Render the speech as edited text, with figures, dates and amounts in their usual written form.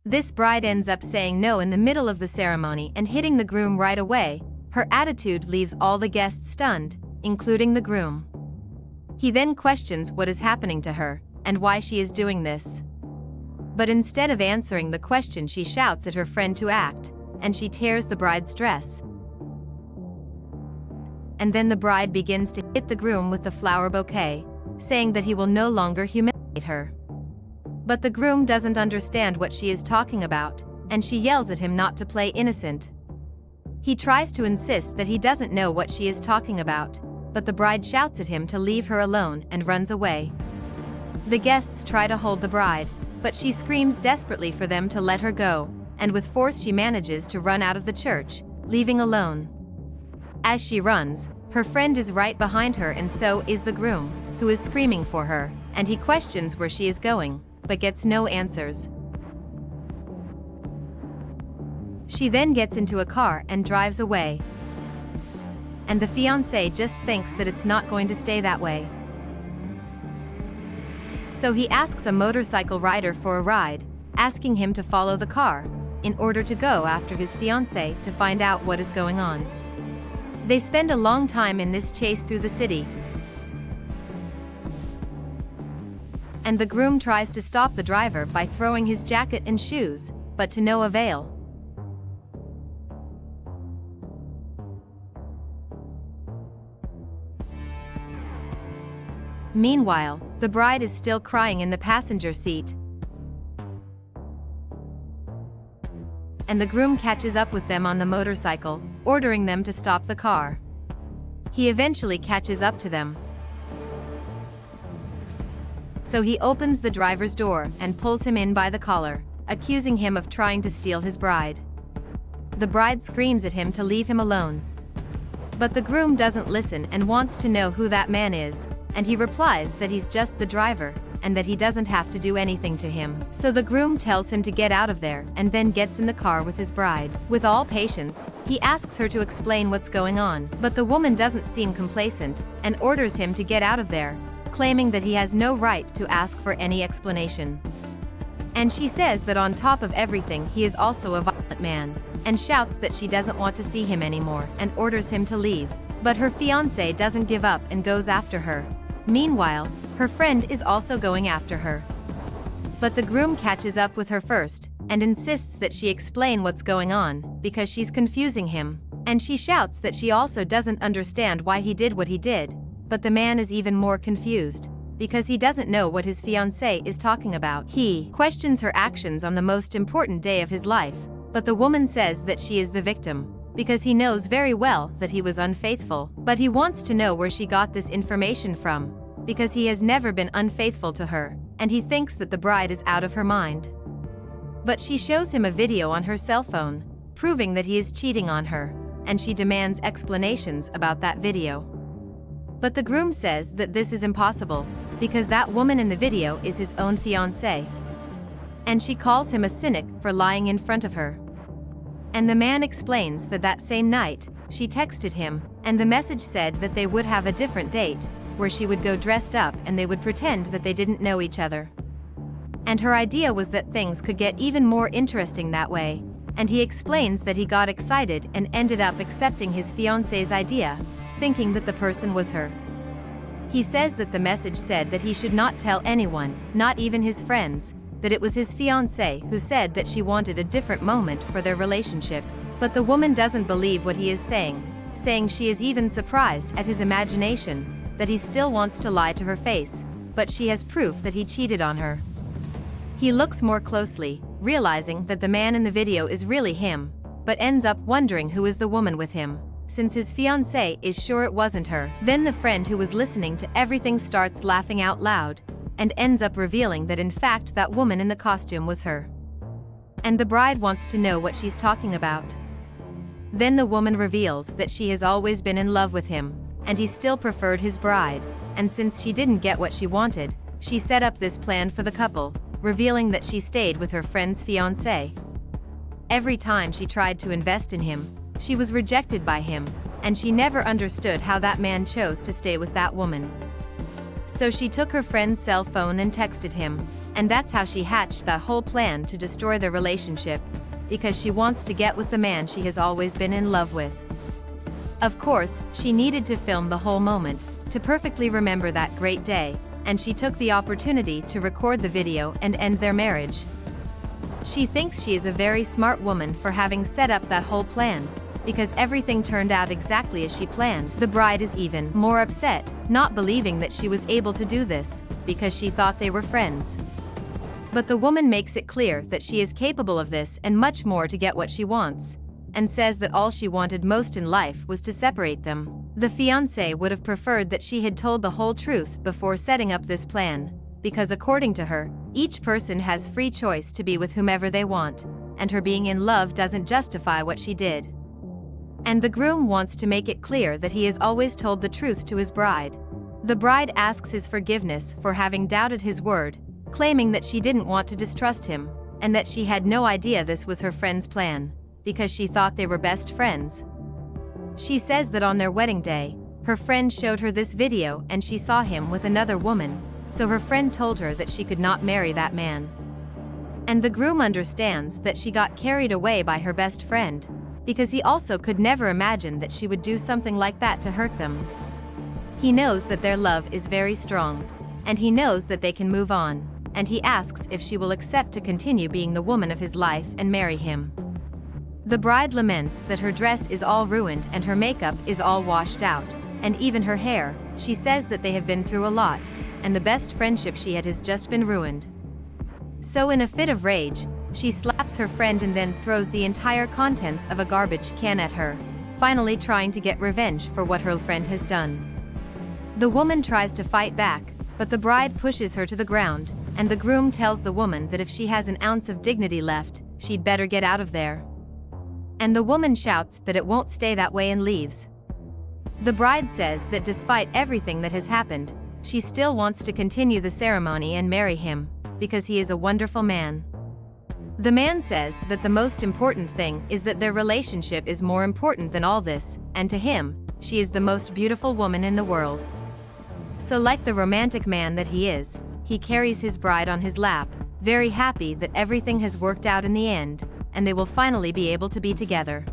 This bride ends up saying no in the middle of the ceremony and hitting the groom right away. Her attitude leaves all the guests stunned, including the groom. He then questions what is happening to her and why she is doing this. But instead of answering the question, she shouts at her friend to act, and she tears the bride's dress. And then the bride begins to hit the groom with the flower bouquet, saying that he will no longer humiliate her. But the groom doesn't understand what she is talking about, and she yells at him not to play innocent. He tries to insist that he doesn't know what she is talking about, but the bride shouts at him to leave her alone and runs away. The guests try to hold the bride, but she screams desperately for them to let her go, and with force she manages to run out of the church, leaving alone. As she runs, her friend is right behind her, and so is the groom, who is screaming for her, and he questions where she is going, but gets no answers. She then gets into a car and drives away. And the fiancé just thinks that it's not going to stay that way. So he asks a motorcycle rider for a ride, asking him to follow the car, in order to go after his fiancé to find out what is going on. They spend a long time in this chase through the city. And the groom tries to stop the driver by throwing his jacket and shoes, but to no avail. Meanwhile, the bride is still crying in the passenger seat. And the groom catches up with them on the motorcycle, ordering them to stop the car. He eventually catches up to them. So he opens the driver's door and pulls him in by the collar, accusing him of trying to steal his bride. The bride screams at him to leave him alone. But the groom doesn't listen and wants to know who that man is, and he replies that he's just the driver, and that he doesn't have to do anything to him. So the groom tells him to get out of there and then gets in the car with his bride. With all patience, he asks her to explain what's going on, but the woman doesn't seem complacent and orders him to get out of there, claiming that he has no right to ask for any explanation. And she says that on top of everything, he is also a violent man, and shouts that she doesn't want to see him anymore and orders him to leave. But her fiancé doesn't give up and goes after her. Meanwhile, her friend is also going after her. But the groom catches up with her first, and insists that she explain what's going on, because she's confusing him. And she shouts that she also doesn't understand why he did what he did, but the man is even more confused, because he doesn't know what his fiancée is talking about. He questions her actions on the most important day of his life, but the woman says that she is the victim, because he knows very well that he was unfaithful, but he wants to know where she got this information from, because he has never been unfaithful to her, and he thinks that the bride is out of her mind. But she shows him a video on her cell phone, proving that he is cheating on her, and she demands explanations about that video. But the groom says that this is impossible, because that woman in the video is his own fiancée. And she calls him a cynic for lying in front of her. And the man explains that that same night, she texted him, and the message said that they would have a different date, where she would go dressed up and they would pretend that they didn't know each other. And her idea was that things could get even more interesting that way, and he explains that he got excited and ended up accepting his fiancée's idea, thinking that the person was her. He says that the message said that he should not tell anyone, not even his friends, that it was his fiancée who said that she wanted a different moment for their relationship. But the woman doesn't believe what he is saying she is even surprised at his imagination, that he still wants to lie to her face, but she has proof that he cheated on her. He looks more closely, realizing that the man in the video is really him, but ends up wondering who is the woman with him, since his fiancée is sure it wasn't her. Then the friend who was listening to everything starts laughing out loud, and ends up revealing that in fact that woman in the costume was her. And the bride wants to know what she's talking about. Then the woman reveals that she has always been in love with him, and he still preferred his bride, and since she didn't get what she wanted, she set up this plan for the couple, revealing that she stayed with her friend's fiancé. Every time she tried to invest in him, she was rejected by him, and she never understood how that man chose to stay with that woman. So she took her friend's cell phone and texted him, and that's how she hatched that whole plan to destroy their relationship, because she wants to get with the man she has always been in love with. Of course, she needed to film the whole moment, to perfectly remember that great day, and she took the opportunity to record the video and end their marriage. She thinks she is a very smart woman for having set up that whole plan, because everything turned out exactly as she planned. The bride is even more upset, not believing that she was able to do this, because she thought they were friends. But the woman makes it clear that she is capable of this and much more to get what she wants, and says that all she wanted most in life was to separate them. The fiancé would have preferred that she had told the whole truth before setting up this plan, because according to her, each person has free choice to be with whomever they want, and her being in love doesn't justify what she did. And the groom wants to make it clear that he has always told the truth to his bride. The bride asks his forgiveness for having doubted his word, claiming that she didn't want to distrust him, and that she had no idea this was her friend's plan, because she thought they were best friends. She says that on their wedding day, her friend showed her this video and she saw him with another woman, so her friend told her that she could not marry that man. And the groom understands that she got carried away by her best friend, because he also could never imagine that she would do something like that to hurt them. He knows that their love is very strong, and he knows that they can move on, and he asks if she will accept to continue being the woman of his life and marry him. The bride laments that her dress is all ruined and her makeup is all washed out, and even her hair. She says that they have been through a lot, and the best friendship she had has just been ruined. So in a fit of rage, she slaps her friend and then throws the entire contents of a garbage can at her, finally trying to get revenge for what her friend has done. The woman tries to fight back, but the bride pushes her to the ground, and the groom tells the woman that if she has an ounce of dignity left, she'd better get out of there. And the woman shouts that it won't stay that way and leaves. The bride says that despite everything that has happened, she still wants to continue the ceremony and marry him, because he is a wonderful man. The man says that the most important thing is that their relationship is more important than all this, and to him, she is the most beautiful woman in the world. So like the romantic man that he is, he carries his bride on his lap, very happy that everything has worked out in the end, and they will finally be able to be together.